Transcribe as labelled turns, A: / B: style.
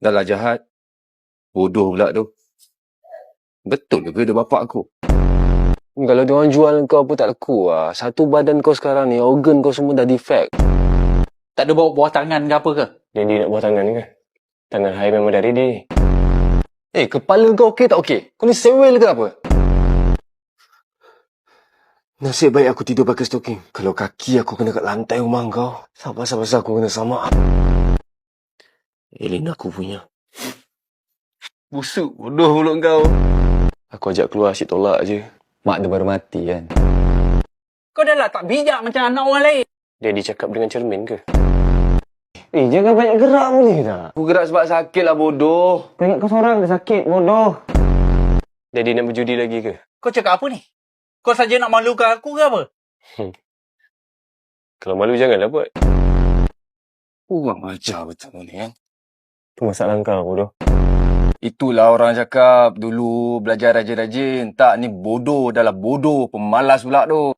A: Dah lah jahat. Bodoh pula tu. Betul ke dia bapak aku?
B: Kalau diorang jual kau pun tak laku lah. Satu badan kau sekarang ni, organ kau semua dah defect.
C: Tak ada bawa buah tangan ke apa ke?
B: Daddy nak buah tangan ke? Tangan Hai memang dari dia. Kepala kau okey tak okey? Kau ni sewel ke apa? Nasib baik aku tidur pakai stoking. Kalau kaki aku kena kat lantai rumah kau, sabar-sabar aku kena samak. Elin aku punya.
C: Busuk bodoh mulut kau.
B: Aku ajak keluar asyik tolak je.
D: Mak dia baru mati kan.
C: Kau dah lah tak bijak macam anak orang lain.
B: Daddy cakap dengan cermin ke? Jangan banyak gerak boleh tak?
A: Aku gerak sebab sakit lah bodoh.
B: Kau ingat kau seorang dah sakit, bodoh. Daddy nak berjudi lagi ke?
C: Kau cakap apa ni? Kau saja nak malukan aku ke apa?
B: Kalau malu janganlah buat.
A: Kurang ajar betul ni kan.
B: Itu masalah kau, bodoh.
A: Itulah orang cakap dulu belajar rajin-rajin. Tak, ni bodoh. Dah lah bodoh. Pemalas pula tu.